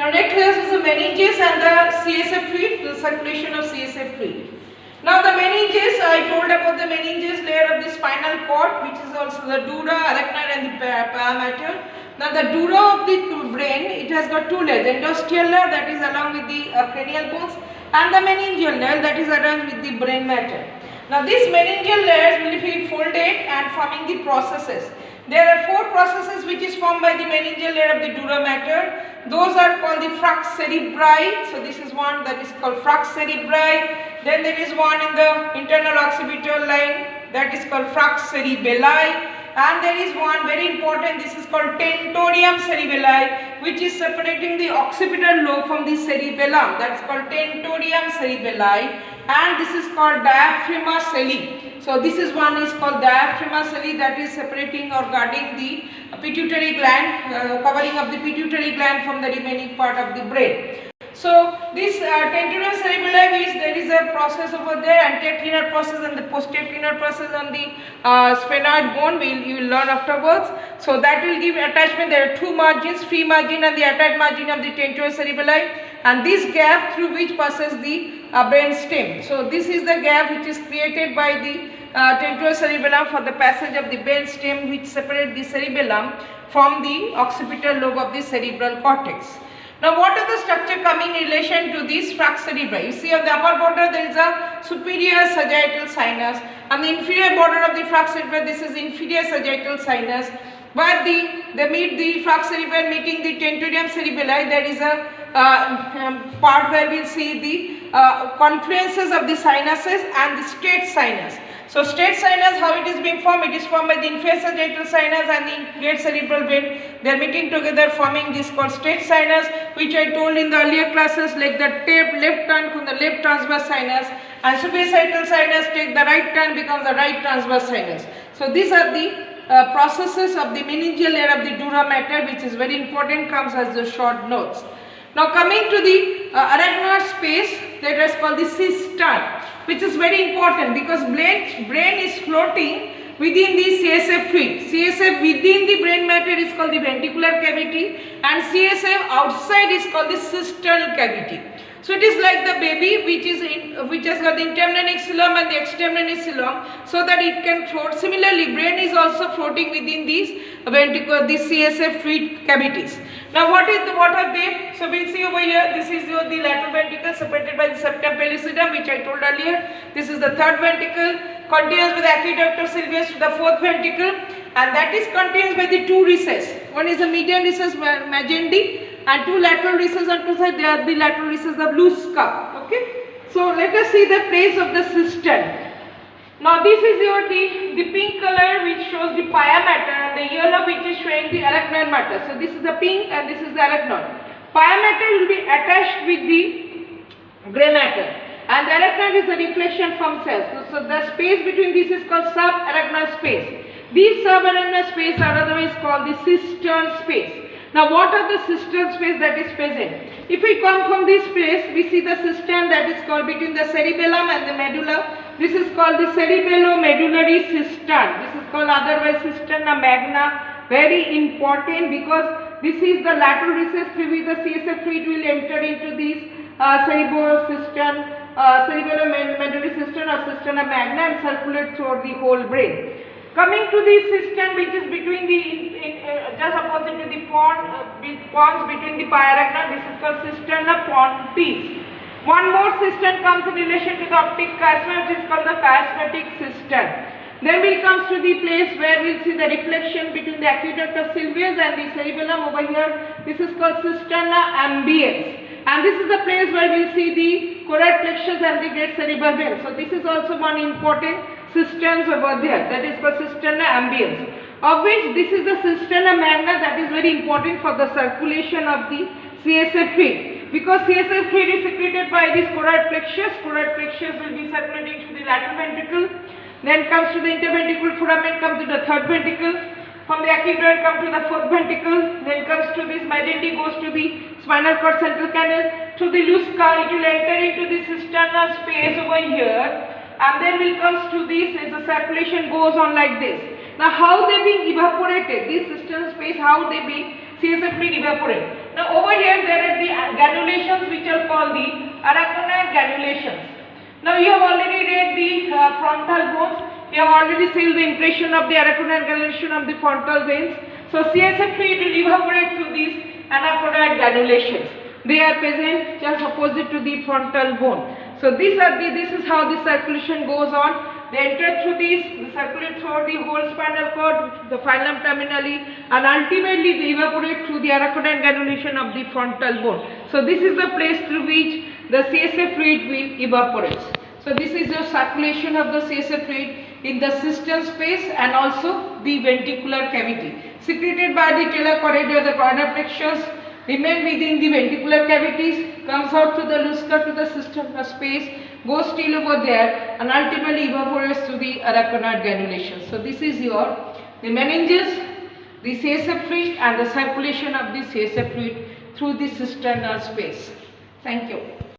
Now next is the meninges and the CSF fluid, the circulation of CSF fluid. Now the meninges, I told about the meninges layer of the spinal cord, which is also the dura, arachnoid and the pia mater. Now the dura of the brain, it has got two layers, endosteal layer that is along with the cranial bones, and the meningeal layer that is along with the brain matter. Now these meningeal layers will be folded and forming the processes. There are four processes which is formed by the meningeal layer of the dura mater. Those are called the flux cerebri. So this is one that is called flux cerebri. Then there is one in the internal occipital line that is called flux cerebelli. And there is one very important, this is called tentorium cerebelli, which is separating the occipital lobe from the cerebellum. That is called tentorium cerebelli. And this is called diaphragma celli. So this is one is called diaphragma celli, that is separating or guarding the pituitary gland, covering up the pituitary gland from the remaining part of the brain. So this tentorium cerebelli, is there is a process over there, anteroclinial process and the posterior process on the sphenoid bone, you will learn afterwards. So that will give attachment. There are two margins, free margin and the attached margin of the tentorium cerebelli, and this gap through which passes the brain stem. So this is the gap which is created by the tentorium cerebellum for the passage of the brain stem, which separate the cerebellum from the occipital lobe of the cerebral cortex. Now what are the structure coming in relation to this flux cerebri? You see on the upper border there is a superior sagittal sinus, and the inferior border of the flux cerebri, this is inferior sagittal sinus. But they meet the flux cerebri meeting the tentorium cerebelli, there is a part where we will see the confluences of the sinuses and the straight sinus. So straight sinus, how it is being formed? It is formed by the inferior sagittal sinus and the great cerebral vein. They are meeting together forming this called straight sinus, which I told in the earlier classes, like the left turn from the left transverse sinus, and superior sagittal sinus take the right turn, becomes the right transverse sinus. So these are the processes of the meningeal layer of the dura mater, which is very important, comes as the short notes. Now coming to the arachnoid space, that is called the cistern, which is very important because brain is floating within the CSF fluid. CSF within the brain matter is called the ventricular cavity, and CSF outside is called the cisternal cavity. So it is like the baby which has got the internal ixion and the external ixion, so that it can float. Similarly, brain is also floating within these CSF fluid cavities. Now what are they? So we will see over here, this is the lateral ventricle separated by the septum pellucidum, which I told earlier. This is the third ventricle, continues with the aqueduct of Sylvius to the fourth ventricle, and that is continues by the two recesses. One is the median recess Magendie, and two lateral recesses on two sides, they are the lateral recesses of Lusca. Okay. So let us see the place of the cistern. Now this is the pink color which shows the pia mater, and the yellow which is showing the arachnoid mater. So this is the pink and this is the arachnoid. Pia mater will be attached with the grey matter, and the arachnoid is a reflection from cells. So the space between this is called subarachnoid space. These subarachnoid space are otherwise called the cistern space. Now what are the cistern space that is present? If we come from this place, we see the cistern that is called between the cerebellum and the medulla. This is called the cerebellomedullary cistern. This is called otherwise cisterna magna. Very important because this is the lateral recess through which the CSF fluid will enter into this cerebellomedullary cistern or cisterna magna and circulate throughout the whole brain. Coming to the cistern, which is between just opposite to the pons between the pia arachnoid, this is called cisterna pontis. One more cistern comes in relation to the optic chiasma, which is called the chiasmatic cistern. Then we comes to the place where we will see the reflection between the aqueduct of Sylvius and the cerebellum over here. This is called cisterna ambiens. And this is the place where we will see the choroid plexus and the great cerebral vein. So this is also one important cisterns over there, that is called cisterna ambiens, of which this is the cisterna magna, that is very important for the circulation of the CSF fluid, because CSF fluid is secreted by this choroid plexus. Choroid plexus will be circulating to the lateral ventricle, then comes to the interventricular foramen, comes to the third ventricle, from the aqueduct come to the fourth ventricle, then comes to this Magendie, goes to the spinal cord central canal, to the Lusca, it will enter into the cisterna space over here, and then will comes to this as the circulation goes on like this. Now how they being evaporated, this cistern space, how they being CSF fluid evaporate. Now over here there are the granulations which are called the arachnoid granulations. Now you have already read the frontal bones. You have already seen the impression of the arachnoid granulation of the frontal veins. So CSF fluid will evaporate through these arachnoid granulations. They are present just opposite to the frontal bone. So this is how the circulation goes on. They enter through these, they circulate throughout the whole spinal cord, the filum terminally, and ultimately they evaporate through the arachnoid granulation of the frontal bone. So this is the place through which the CSF fluid will evaporate. So this is the circulation of the CSF fluid in the cistern space and also the ventricular cavity. Secreted by the telochoroidea, the choroidal plexus remain within the ventricular cavities, comes out to the Lusker to the cistern space, goes still over there and ultimately evaporates through the arachnoid granulation. So this is the meninges, the CSF fluid and the circulation of the CSF fluid through the cisternal space. Thank you.